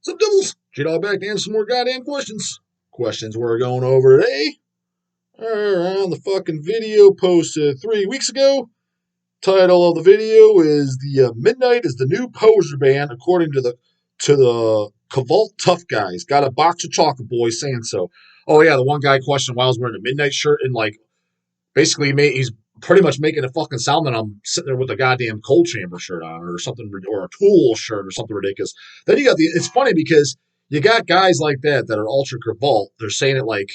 Some doubles. J-Dog back to answer some more goddamn questions. Questions we're going over today are on the fucking video posted 3 weeks ago. Title of the video is the Midnight is the New Poser Band, according to the Cavalt Tough Guys. Got a box of chocolate boys saying so. Oh yeah, the one guy questioned why I was wearing a Midnight shirt and like basically he's pretty much making it fucking sound that I'm sitting there with a goddamn Cold Chamber shirt on or something, or a Tool shirt or something ridiculous. Then you got it's funny because you got guys like that are ultra Cavalt. They're saying it like,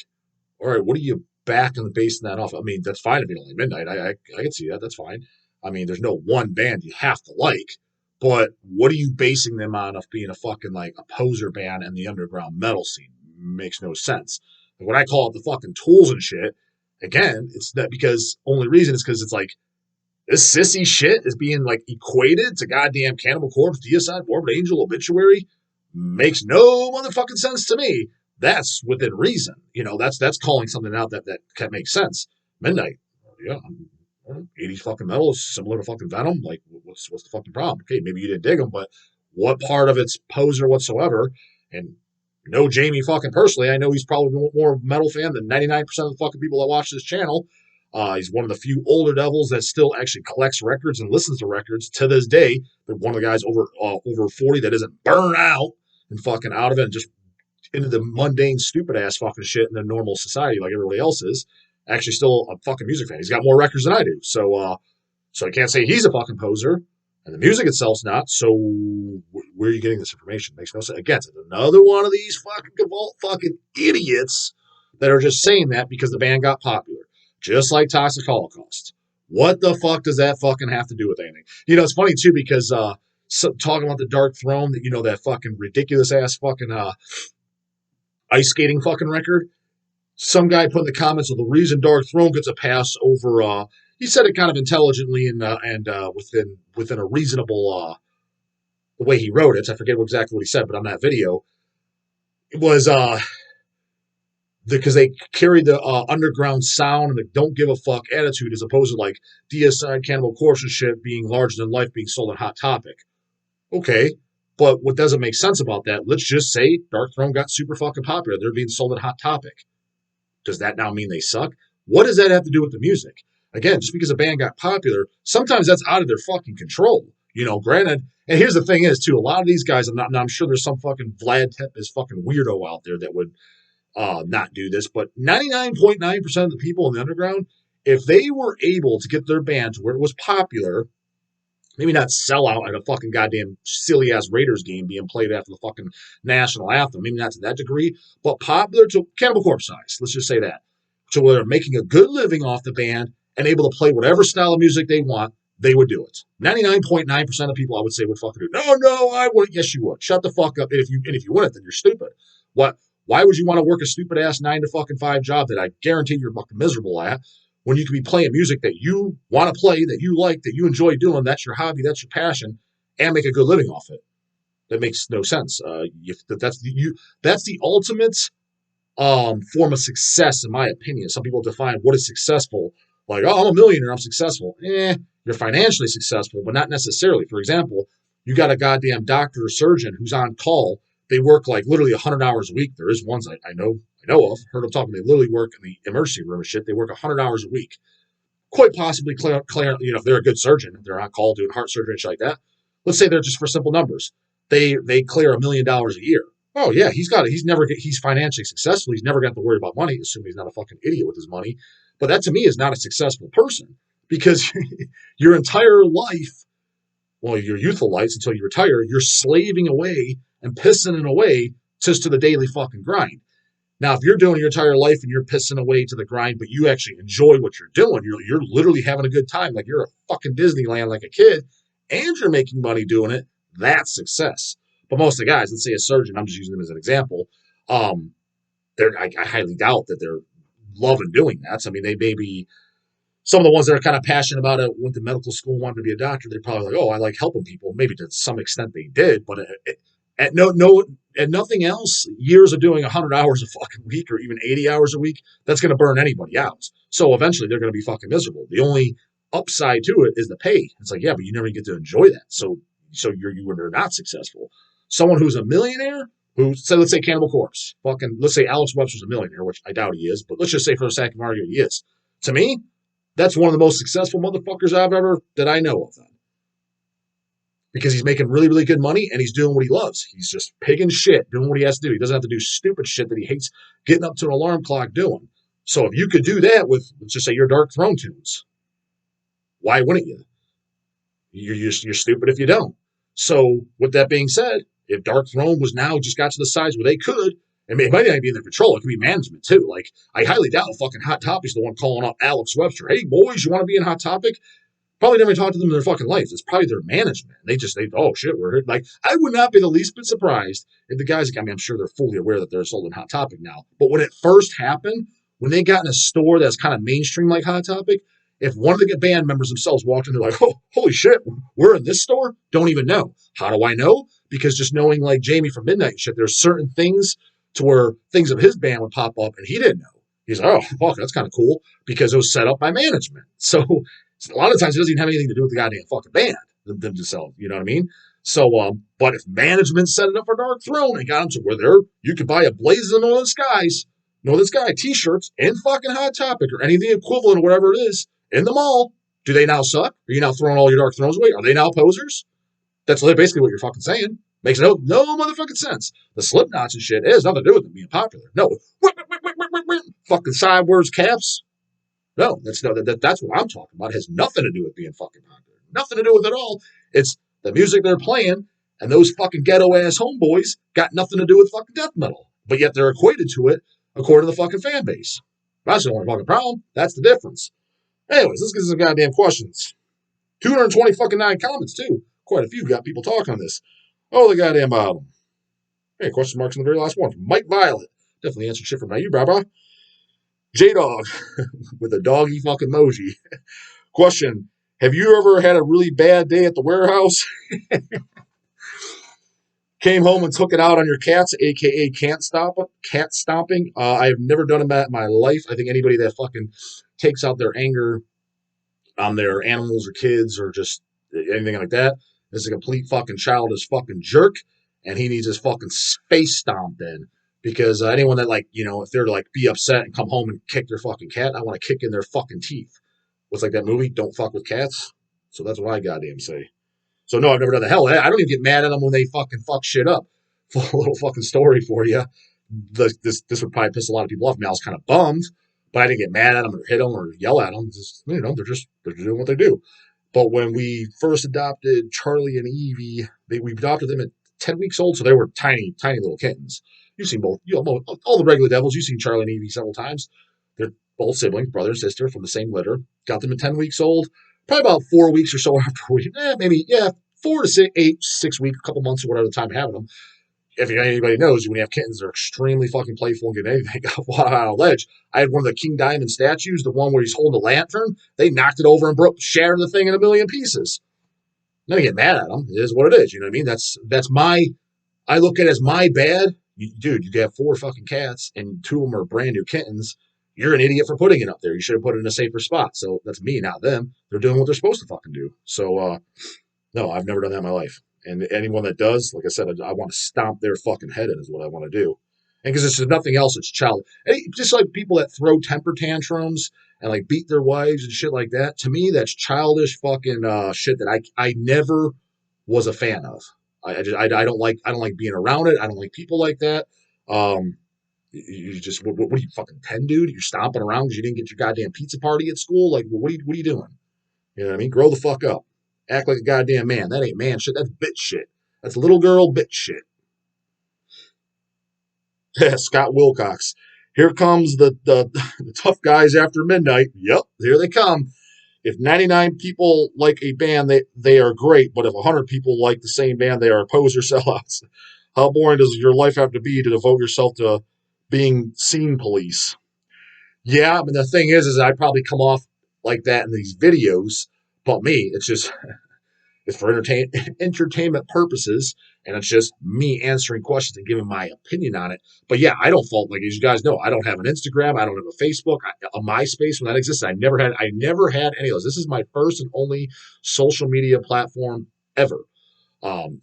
all right, what are you backing the basing that off? I mean, that's fine if you don't like Midnight. I can see that. That's fine. I mean, there's no one band you have to like, but what are you basing them on of being a fucking like a poser band in the underground metal scene? Makes no sense. And when I call it the fucking Tools and shit, again, it's that because only reason is because it's like this sissy shit is being like equated to goddamn Cannibal Corpse, Deicide, Morbid Angel, Obituary. Makes no motherfucking sense to me. That's within reason. You know, that's calling something out that can make sense. Midnight, yeah, 80s fucking metal is similar to fucking Venom. Like, what's the fucking problem? Okay, maybe you didn't dig them, but what part of it's poser whatsoever? And no Jamie fucking personally. I know he's probably more metal fan than 99% of the fucking people that watch this channel. He's one of the few older devils that still actually collects records and listens to records to this day. They're one of the guys over 40 that isn't burned out and fucking out of it and just into the mundane, stupid ass fucking shit in the normal society like everybody else is. Actually, still a fucking music fan. He's got more records than I do. So I can't say he's a fucking poser. And the music itself's not. So where are you getting this information? Makes no sense. Again, it's another one of these fucking Cavalt fucking idiots that are just saying that because the band got popular. Just like Toxic Holocaust. What the fuck does that fucking have to do with anything? You know, it's funny too because talking about the Darkthrone, that, you know, that fucking ridiculous ass fucking ice skating fucking record. Some guy put in the comments, well, the reason Darkthrone gets a pass over, he said it kind of intelligently and within a reasonable the way he wrote it. I forget exactly what he said, but on that video, it was because they carry the underground sound and the don't give a fuck attitude as opposed to like Deicide, Cannibal Corpse and shit being larger than life being sold on Hot Topic. Okay, but what doesn't make sense about that, let's just say Darkthrone got super fucking popular. They're being sold at Hot Topic. Does that now mean they suck? What does that have to do with the music? Again, just because a band got popular, sometimes that's out of their fucking control. You know, granted, and here's the thing is, too, a lot of these guys, I'm sure there's some fucking Vlad Tepes fucking weirdo out there that would not do this, but 99.9% of the people in the underground, if they were able to get their band to where it was popular, maybe not sell out at a fucking goddamn silly-ass Raiders game being played after the fucking national anthem, maybe not to that degree, but popular to Cannibal Corpse size, let's just say that, to where they're making a good living off the band and able to play whatever style of music they want, they would do it. 99.9% of people, I would say, would fucking do it. No, I wouldn't. Yes, you would. Shut the fuck up. And if you wouldn't, then you're stupid. What? Why would you want to work a stupid-ass 9 to fucking 5 job that I guarantee you're fucking miserable at when you could be playing music that you want to play, that you like, that you enjoy doing, that's your hobby, that's your passion, and make a good living off it? That makes no sense. That's the ultimate form of success, in my opinion. Some people define what is successful. Like, oh, I'm a millionaire, I'm successful. You're financially successful, but not necessarily. For example, you got a goddamn doctor or surgeon who's on call. They work like literally 100 hours a week. There is ones I know of, heard them talking. They literally work in the emergency room and shit. They work 100 hours a week. Quite possibly, you know, if they're a good surgeon, if they're on call doing heart surgery and shit like that. Let's say they're just for simple numbers. They clear $1 million a year. Oh yeah, he's financially successful. He's never got to worry about money, assuming he's not a fucking idiot with his money. But that to me is not a successful person because your entire life, well, your youthful lives until you retire, you're slaving away and pissing it away just to the daily fucking grind. Now, if you're doing your entire life and you're pissing away to the grind, but you actually enjoy what you're doing, you're literally having a good time, like you're a fucking Disneyland like a kid, and you're making money doing it, that's success. But most of the guys, let's say a surgeon, I'm just using them as an example, I highly doubt that they're loving doing that. So, I mean, they may be, some of the ones that are kind of passionate about it, went to medical school, wanted to be a doctor, they're probably like, oh, I like helping people. Maybe to some extent they did, but at nothing else, years of doing 100 hours a fucking week or even 80 hours a week, that's going to burn anybody out. So eventually they're going to be fucking miserable. The only upside to it is the pay. It's like, yeah, but you never get to enjoy that. So you're not successful. Someone who's a millionaire, who said, let's say Cannibal Corpse, fucking, let's say Alex Webster's a millionaire, which I doubt he is, but let's just say for the sake of argument he is. To me, that's one of the most successful motherfuckers that I know of. Then. Because he's making really, really good money and he's doing what he loves. He's just pigging shit, doing what he has to do. He doesn't have to do stupid shit that he hates getting up to an alarm clock doing. So if you could do that with, let's just say, your Darkthrone tunes, why wouldn't you? You're stupid if you don't. So with that being said, if Darkthrone was now just got to the size where they could, and it might not be in their control, it could be management too. Like, I highly doubt fucking Hot Topic's the one calling up Alex Webster. Hey, boys, you want to be in Hot Topic? Probably never talked to them in their fucking life. It's probably their management. Oh shit, we're here. Like, I would not be the least bit surprised if the guys, I mean, I'm sure they're fully aware that they're sold in Hot Topic now. But when it first happened, when they got in a store that's kind of mainstream like Hot Topic, if one of the band members themselves walked in, they're like, oh, holy shit, we're in this store? Don't even know. How do I know? Because just knowing like Jamie from Midnight and shit, there's certain things to where things of his band would pop up and he didn't know. He's like, oh, fuck, that's kind of cool because it was set up by management. So a lot of times it doesn't even have anything to do with the goddamn fucking band themselves. You know what I mean? So, but if management set it up for Darkthrone and got them to where you could buy a Blazing Northern Sky t-shirts in fucking Hot Topic or any of the equivalent or whatever it is in the mall, do they now suck? Are you now throwing all your Darkthrones away? Are they now posers? That's basically what you're fucking saying. Makes no motherfucking sense. The Slipknots and shit, it has nothing to do with them being popular. No. Fucking sideways caps. No, that's what I'm talking about. It has nothing to do with being fucking popular. Nothing to do with it all. It's the music they're playing, and those fucking ghetto-ass homeboys got nothing to do with fucking death metal. But yet they're equated to it according to the fucking fan base. That's the only fucking problem. That's the difference. Anyways, let's get some goddamn questions. 220 fucking 9 comments, too. Quite a few got people talking on this. Oh, the goddamn bottom. Hey, question marks on the very last one. Mike Violet. Definitely answered shit from you, brah. J-Dog with a doggy fucking emoji. Question. Have you ever had a really bad day at the warehouse? Came home and took it out on your cats, a.k.a. cat stomping. I have never done that in my life. I think anybody that fucking takes out their anger on their animals or kids or just anything like that is a complete fucking childish fucking jerk, and he needs his fucking face stomped in. Because anyone that, like, you know, if they're to, like, be upset and come home and kick their fucking cat, I want to kick in their fucking teeth. What's like that movie, Don't Fuck with Cats? So that's what I goddamn say. So, no, I've never done the hell. I don't even get mad at them when they fucking fuck shit up. A little fucking story for you. This would probably piss a lot of people off. I mean, I was kind of bummed, but I didn't get mad at them or hit them or yell at them. Just, you know, they're doing what they do. But when we first adopted Charlie and Evie, we adopted them at 10 weeks old, so they were tiny, tiny little kittens. You've seen both, you know, all the regular devils. You've seen Charlie and Evie several times. They're both siblings, brother and sister from the same litter. Got them at 10 weeks old. Probably about 4 weeks or so after 4 to 6 weeks, a couple months or whatever the time of having them. If anybody knows, when you have kittens, they're extremely fucking playful and get anything out on a ledge. I had one of the King Diamond statues, the one where he's holding the lantern. They knocked it over and shattered the thing in a million pieces. I'm not gonna get mad at them. It is what it is. You know what I mean? That's my. I look at it as my bad. Dude, you have 4 fucking cats and 2 of them are brand new kittens. You're an idiot for putting it up there. You should have put it in a safer spot. So that's me, not them. They're doing what they're supposed to fucking do. So, no, I've never done that in my life. And anyone that does, like I said, I want to stomp their fucking head in is what I want to do. And because it's nothing else, it's child. Just like people that throw temper tantrums and like beat their wives and shit like that. To me, that's childish fucking shit that I never was a fan of. I don't like being around it. I don't like people like that. You just what are you fucking 10, dude? You're stomping around because you didn't get your goddamn pizza party at school. Like, what are you doing? You know what I mean? Grow the fuck up. Act like a goddamn man. That ain't man shit. That's bitch shit. That's little girl bitch shit. Scott Wilcox. Here comes the tough guys after midnight. Yep, here they come. If 99 people like a band, they are great. But if 100 people like the same band, they are poser sellouts. How boring does your life have to be to devote yourself to being scene police? Yeah, I mean, the thing is I probably come off like that in these videos. But me, it's for entertainment purposes, and it's just me answering questions and giving my opinion on it. But yeah, I don't fault, like, as you guys know, I don't have an Instagram, I don't have a Facebook, a MySpace when that existed. I never had any of those. This is my first and only social media platform ever.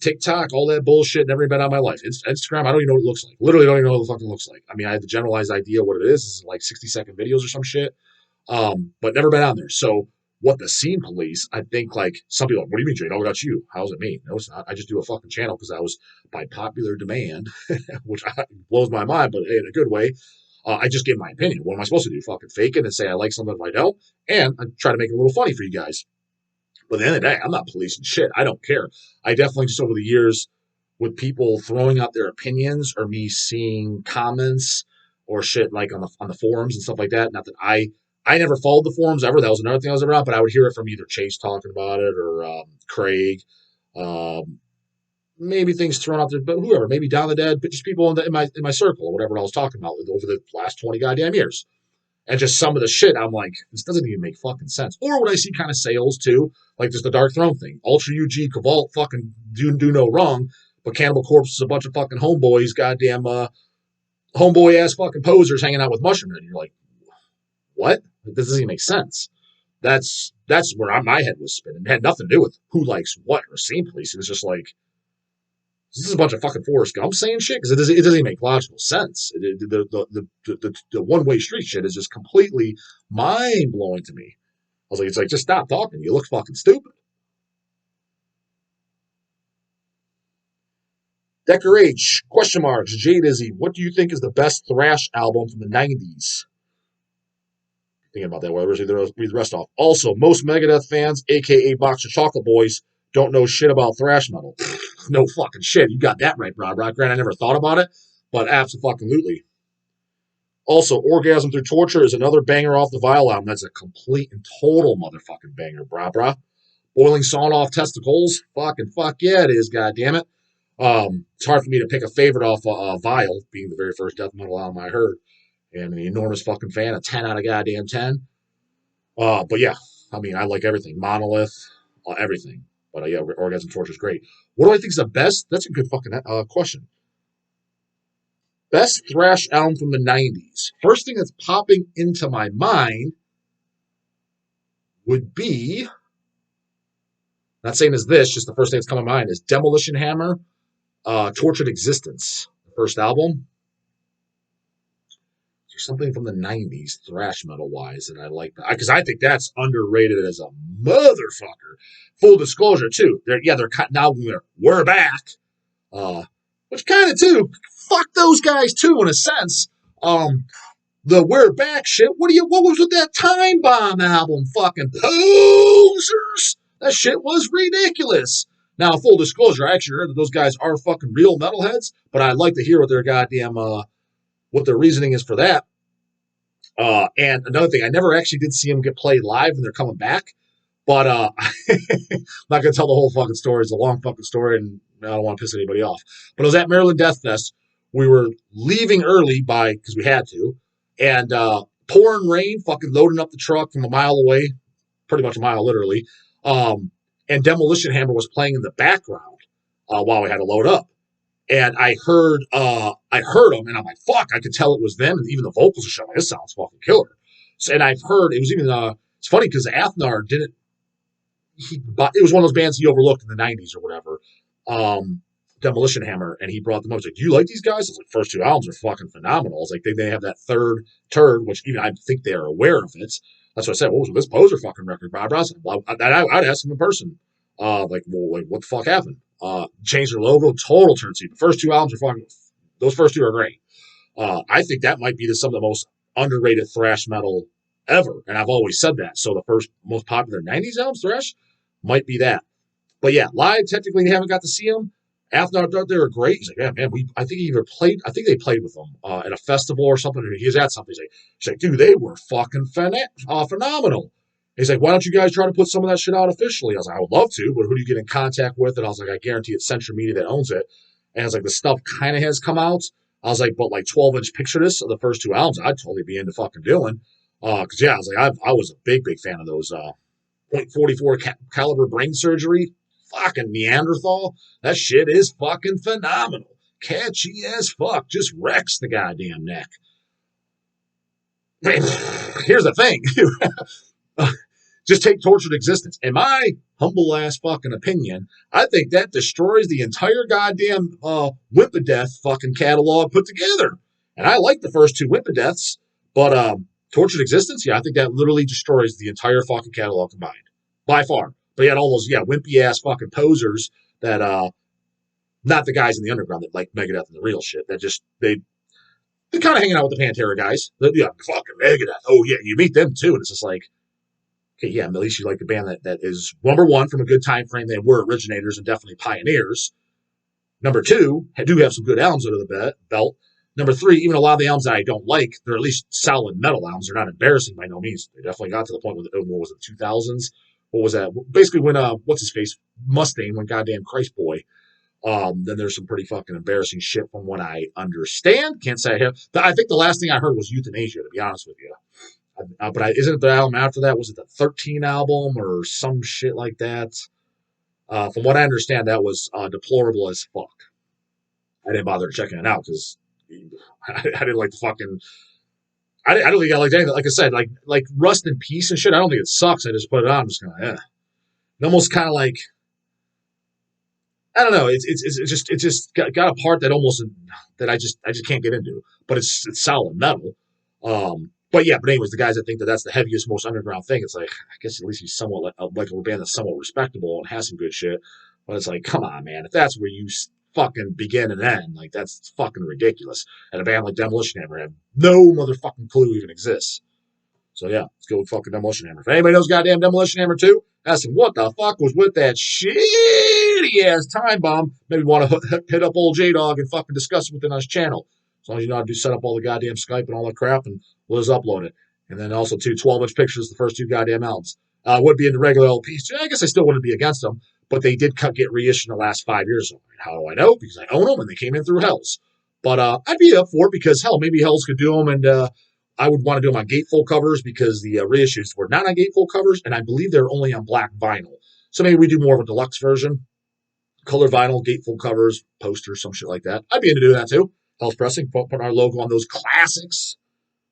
TikTok, all that bullshit, never been on my life. Instagram, I don't even know what it looks like. Literally don't even know what the fucking looks like. I mean, I have the generalized idea what it is. It's like 60-second videos or some shit. But never been on there. So what the scene police, I think like some people are like, what do you mean, Jade? All about you. How's it mean? No, it's not. I just do a fucking channel because I was by popular demand, which blows my mind, but in a good way. I just give my opinion. What am I supposed to do? Fucking fake it and say I like something if I don't? And I try to make it a little funny for you guys. But at the end of the day, I'm not policing shit. I don't care. I definitely just over the years with people throwing out their opinions or me seeing comments or shit like on the forums and stuff like that. Not that I never followed the forums ever. That was another thing I was ever on, but I would hear it from either Chase talking about it or Craig. Maybe things thrown out there, but whoever, maybe Down the Dead, but just people in my circle or whatever I was talking about over the last 20 goddamn years. And just some of the shit, I'm like, this doesn't even make fucking sense. Or when I see kind of sales too, like just the Darkthrone thing. Ultra UG, Cavalt fucking do no wrong, but Cannibal Corpse is a bunch of fucking homeboys, goddamn homeboy ass fucking posers hanging out with Mushroom Head. And you're like, what? This doesn't even make sense. That's where my head was spinning. It had nothing to do with who likes what or scene police. It was just like, this is a bunch of fucking Forrest Gump saying shit because it doesn't even make logical sense. The one-way street shit is just completely mind-blowing to me. I was like, it's like, just stop talking. You look fucking stupid. Decker H, question marks, Jade Izzy, what do you think is the best thrash album from the 90s? Thinking about that, whatever, read the rest off. Also, most Megadeth fans, a.k.a. Box of Chocolate Boys, don't know shit about thrash metal. No fucking shit. You got that right, Rob Rock. Grant, I never thought about it, but absolutely. Also, Orgasm Through Torture is another banger off the Vile album. That's a complete and total motherfucking banger, brah. Boiling Sawn Off Testicles. Fuck yeah, it is, goddammit. It's hard for me to pick a favorite off Vile, being the very first death metal album I heard. And I'm an enormous fucking fan, a 10 out of goddamn 10. But yeah, I mean, I like everything. Monolith, everything. But yeah, Orgasm Torture is great. What do I think is the best? That's a good fucking question. Best thrash album from the 90s. First thing that's popping into my mind would be, not saying it's this, just the first thing that's coming to mind is Demolition Hammer, Tortured Existence, the first album. There's something from the 90s, thrash metal-wise, that I like. Because I think that's underrated as a motherfucker. Full disclosure, too. They're now we're back. Which kind of, too, fuck those guys, too, in a sense. The We're Back shit. What was with that Time Bomb album? Fucking posers. That shit was ridiculous. Now, full disclosure, I actually heard that those guys are fucking real metalheads, but I'd like to hear what their goddamn, what their reasoning is for that. And another thing, I never actually did see them get played live when they're coming back, but I'm not going to tell the whole fucking story. It's a long fucking story, and I don't want to piss anybody off. But it was at Maryland Death Fest. We were leaving early because we had to, and pouring rain, fucking loading up the truck from a mile away, pretty much a mile literally, and Demolition Hammer was playing in the background while we had to load up. And I heard them, and I'm like, fuck, I could tell it was them, and even the vocals are showing, this sounds fucking killer. So, and I've heard, it was even, it's funny because Athnar didn't, it was one of those bands he overlooked in the 90s or whatever, Demolition Hammer, and he brought them up. I was like, do you like these guys? I was like, first two albums are fucking phenomenal. I was like, they have that third turd, which even I think they're aware of it. That's what I said. What was with this poser fucking record, Bob Ross? I'd ask him in person. What the fuck happened? Changed their logo, total turn seat. The first two albums are fucking, those first two are great. I think that might be some of the most underrated thrash metal ever, and I've always said that. So the first most popular 90s albums, thrash, might be that. But yeah, live, technically, they haven't got to see them. Athnar thought they were great. He's like, yeah, man, I think they played with them at a festival or something. He was at something. He's like, dude, they were fucking phenomenal. He's like, why don't you guys try to put some of that shit out officially? I was like, I would love to, but who do you get in contact with? And I was like, I guarantee it's Century Media that owns it. And I was like, the stuff kind of has come out. I was like, but like 12-inch picture discs of the first two albums, I'd totally be into fucking doing. Because yeah, I was like, I was a big fan of those .44 caliber brain surgery. Fucking Neanderthal. That shit is fucking phenomenal. Catchy as fuck. Just wrecks the goddamn neck. Here's the thing. Just take Tortured Existence. In my humble ass fucking opinion, I think that destroys the entire goddamn Whimpadeth fucking catalog put together. And I like the first two Whimpadeths, but Tortured Existence, yeah, I think that literally destroys the entire fucking catalog combined. By far. But you had all those, yeah, wimpy ass fucking posers that not the guys in the underground that like Megadeth and the real shit. That just they're kind of hanging out with the Pantera guys. Yeah, fucking Megadeth. Oh yeah, you meet them too, and it's just like, okay, yeah, at least you like the band that is number one from a good time frame. They were originators and definitely pioneers. Number two, do have some good albums under the belt. Number three, even a lot of the albums that I don't like, they're at least solid metal albums. They're not embarrassing by no means. They definitely got to the point with what was it, 2000s? What was that? Basically, when what's his face Mustaine went goddamn Christ boy. Then there's some pretty fucking embarrassing shit from what I understand. Can't say I have. I think the last thing I heard was Euthanasia, to be honest with you. But isn't it the album after that? Was it the 13 album or some shit like that? From what I understand, that was deplorable as fuck. I didn't bother checking it out because I didn't like the fucking. I don't think I liked anything. Like I said, like Rust in Peace and shit. I don't think it sucks. I just put it on. I'm just kind of It almost kind of like I don't know. It just got a part that almost that I just can't get into. But it's solid metal. But anyways, the guys that think that that's the heaviest, most underground thing, it's like I guess at least he's somewhat like a band that's somewhat respectable and has some good shit. But it's like, come on, man, if that's where you fucking begin and end, like that's fucking ridiculous. And a band like Demolition Hammer have no motherfucking clue even exists. So yeah, let's go with fucking Demolition Hammer. If anybody knows goddamn Demolition Hammer 2, ask him what the fuck was with that shitty ass time bomb. Maybe want to hit up old J Dog and fucking discuss it within our channel. As long as you know how to set up all the goddamn Skype and all that crap, and we'll just upload it. And then also 12-inch pictures, the first two goddamn albums. Would be in the regular LPs. I guess I still wouldn't be against them, but they did get reissued in the last 5 years. How do I know? Because I own them and they came in through Hells. But I'd be up for it because hell, maybe Hells could do them, and I would want to do them on gatefold covers because the reissues were not on gatefold covers, and I believe they're only on black vinyl. So maybe we do more of a deluxe version, color vinyl, gatefold covers, posters, some shit like that. I'd be into doing that too. Hells Pressing, putting our logo on those classics.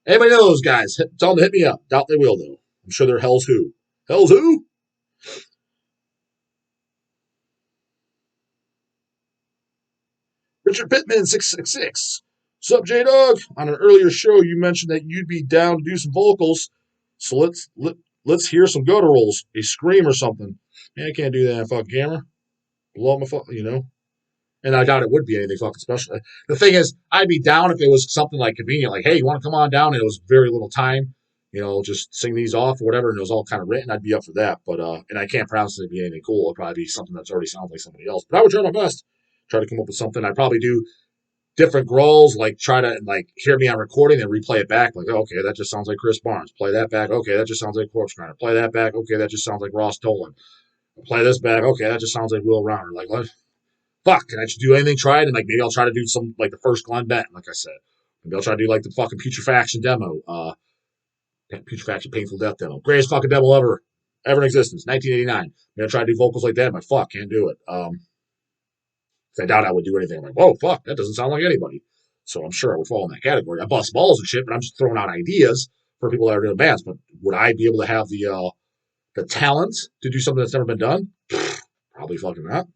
Anybody know those guys? Tell them to hit me up. Doubt they will, though. I'm sure they're Hell's Who. Hell's Who? Richard Pittman, 666. Sup, J Dog? On an earlier show, you mentioned that you'd be down to do some vocals. So let's hear some gutturals, a scream or something. Man, I can't do that on a fucking camera. Blow up my fucking. And I doubt it would be anything fucking special. The thing is, I'd be down if it was something like convenient, like, hey, you want to come on down? And it was very little time, just sing these off or whatever, and it was all kind of written. I'd be up for that. But and I can't promise it'd be anything cool. It'd probably be something that's already sounds like somebody else. But I would try my best, try to come up with something. I'd probably do different growls, like try to hear me on recording and replay it back. Like, oh, okay, that just sounds like Chris Barnes. Play that back. Okay, that just sounds like Corpse Grinder. Play that back. Okay, that just sounds like Ross Tolan. Play this back. Okay, that just sounds like Will Rounder. Like, what? Fuck, can I just do anything? Try it, and maybe I'll try to do some like the first Glenn Benton, like I said. Maybe I'll try to do like the fucking Putrefaction demo, Putrefaction Painful Death demo, greatest fucking demo ever in existence, 1989. Maybe I'll try to do vocals like that, but fuck, can't do it. I doubt I would do anything. I'm like, whoa, fuck, that doesn't sound like anybody. So I'm sure I would fall in that category. I bust balls and shit, but I'm just throwing out ideas for people that are doing bands. But would I be able to have the talent to do something that's never been done? Probably fucking not.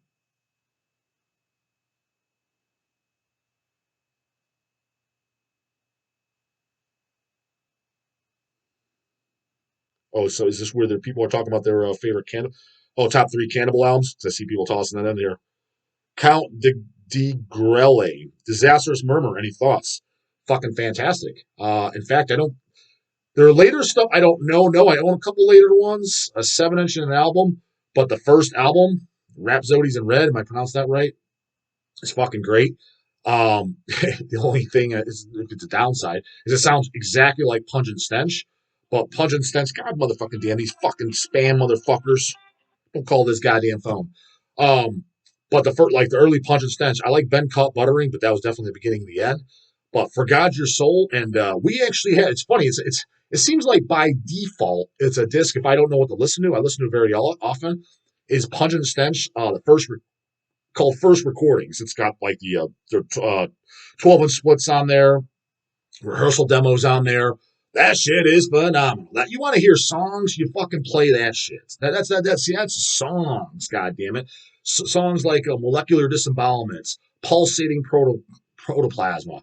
Oh, so is this where the people are talking about their favorite cannibal? Oh, top three cannibal albums? Because I see people tossing that in here. Count de Grelle, Disastrous Murmur. Any thoughts? Fucking fantastic. In fact, I don't. Their later stuff, I don't know. No, I own a couple later ones, a 7-inch and an album. But the first album, Rhapsodies in Red, am I pronouncing that right? It's fucking great. The only thing is, if it's a downside, is it sounds exactly like Pungent Stench. But Pungent Stench, God motherfucking damn, these fucking spam motherfuckers. Don't call this goddamn phone. Um, but the first, like the early Pungent Stench, I like Ben Cut Buttering, but that was definitely the beginning and the end. But For God Your Soul, and we actually had, it's funny, it seems like by default, it's a disc. If I don't know what to listen to, I listen to it very often, is Pungent Stench, the first called First Recordings. It's got like the 12-inch splits on there, rehearsal demos on there. That shit is phenomenal. That you want to hear songs, you fucking play that shit. That's songs. God damn it, songs like molecular disembowelments, pulsating protoplasma,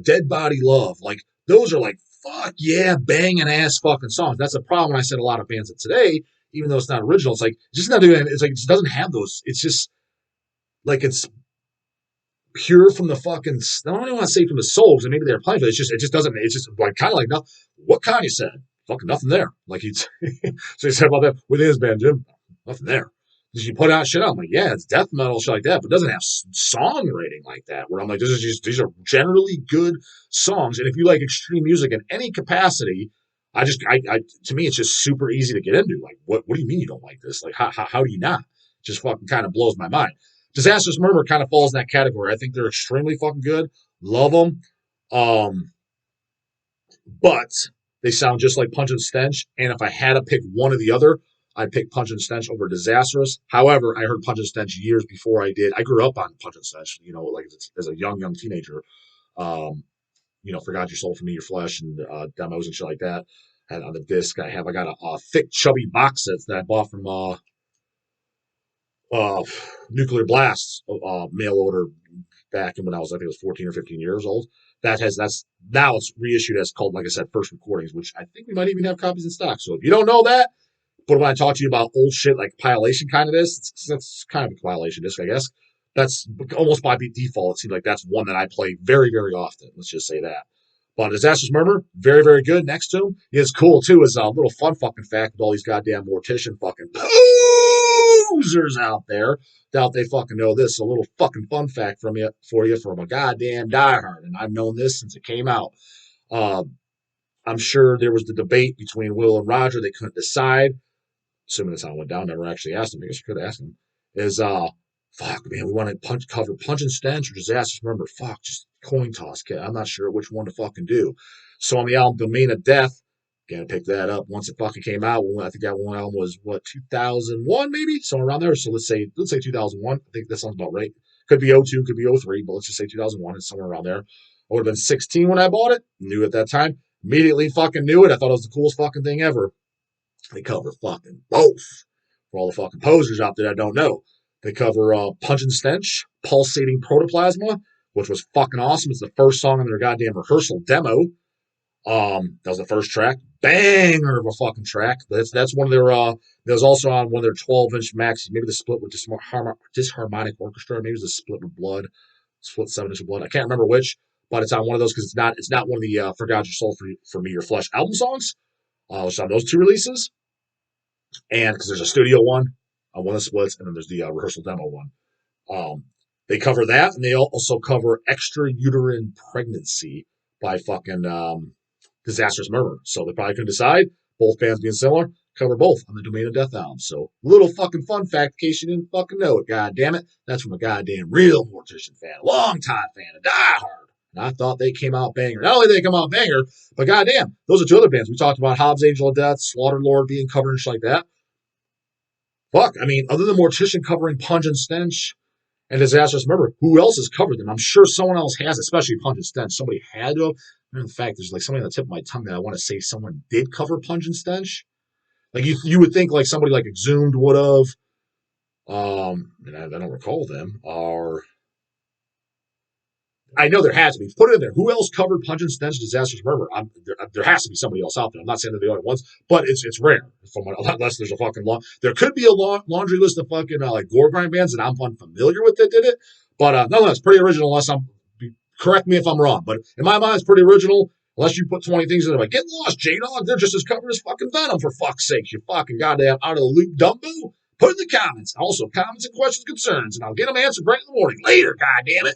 dead body love. Like those are like fuck yeah, banging ass fucking songs. That's a problem. When I said a lot of bands of today, even though it's not original, it's like it's just not doing. It's like it just doesn't have those. It's just like it's pure from the fucking. I don't even want to say from the soul because maybe they're playing, but it just doesn't. It's just like kind of like what Kanye said. Fucking nothing there. Like he's so he said about that with his band, Jim. Nothing there. Did you put out shit? I'm like, yeah, it's death metal shit like that, but it doesn't have songwriting like that. Where I'm like, these are generally good songs, and if you like extreme music in any capacity, I to me it's just super easy to get into. Like, what do you mean you don't like this? Like, how do you not? Just fucking kind of blows my mind. Disastrous Murmur kind of falls in that category. I think they're extremely fucking good. Love them. Um, but they sound just like Punch and Stench. And if I had to pick one or the other, I'd pick Punch and Stench over Disastrous. However, I heard Punch and Stench years before I did. I grew up on Punch and Stench, like as a young teenager. Um, Forgot Your Soul for Me, Your Flesh, and demos and shit like that. And on the disc, I got a thick, chubby box set that I bought from uh, Nuclear Blast mail order back in when I think it was 14 or 15 years old. That's now it's reissued as called, like I said, First Recordings, which I think we might even have copies in stock. So if you don't know that, but when I talk to you about old shit like compilation kind of disc, that's kind of a compilation disc, I guess. That's almost by default. It seems like that's one that I play very, very often. Let's just say that. But Disastrous Murmur, very, very good. Next to him, it's cool too. Is a little fun fucking fact with all these goddamn mortician fucking posers out there. Doubt they fucking know this. A little fucking fun fact for you from a goddamn diehard, and I've known this since it came out. Uh, I'm sure there was the debate between Will and Roger. They couldn't decide. Assuming this how it went down, never actually asked him. I guess you could have asked him. Is fuck man, we want to cover Punch and Stench or Disastrous Murmur. Fuck, just coin toss. I'm not sure which one to fucking do. So on the album Domain of Death, gonna pick that up once it fucking came out. I think that one album was 2001 maybe, somewhere around there. So let's say 2001. I think that sounds about right. Could be '02, could be '03, but let's just say 2001. It's somewhere around there. I would have been 16 when I bought it. Knew at that time. Immediately fucking knew it. I thought it was the coolest fucking thing ever. They cover fucking both. For all the fucking posers out there that don't know. They cover Punch and Stench, Pulsating Protoplasma, which was fucking awesome. It's the first song on their goddamn rehearsal demo. That was the first track. Banger of a fucking track. That's one of their that was also on one of their 12-inch maxis. Maybe the split with Disharmonic Orchestra. Maybe it was the split with Blood. Split 7-inch with Blood. I can't remember which, but it's on one of those because it's not one of the Forgot Your Soul for Me, Your Flesh album songs. It's on those two releases. And because there's a studio one on one of the splits, and then there's the rehearsal demo one. They cover that, and they also cover Extrauterine Pregnancy by fucking Disastrous Murmur. So they probably couldn't decide. Both bands being similar, cover both on the Domain of Death album. So little fucking fun fact in case you didn't fucking know it. God damn it. That's from a goddamn real Mortician fan, a long time fan, a diehard. And I thought they came out banger. Not only did they come out banger, but goddamn, those are two other bands. We talked about Hobbs Angel of Death, Slaughter Lord being covered and shit like that. Fuck, I mean, other than Mortician covering Punch and Stench and Disastrous Murmur, who else has covered them? I'm sure someone else has, especially Punch and Stench. Somebody had to have. In fact, there's like something on the tip of my tongue that I want to say someone did cover Punch and Stench. Like you would think like somebody like Exhumed would have. And I don't recall them. Or I know there has to be. Put it in there. Who else covered Punch and Stench, Disastrous Murmur? There has to be somebody else out there. I'm not saying they're the only ones, but it's rare. Unless there's a fucking there could be a laundry list of fucking like gore grind bands that I'm unfamiliar with that did it. But no, it's pretty original. Unless correct me if I'm wrong, but in my mind, it's pretty original. Unless you put 20 things in there, like get lost, J-Dog. They're just as covered as fucking Venom, for fuck's sake. You fucking goddamn out of the loop, Dumbo. Put in the comments. Also, comments and questions, concerns, and I'll get them answered right in the morning. Later, goddamn it.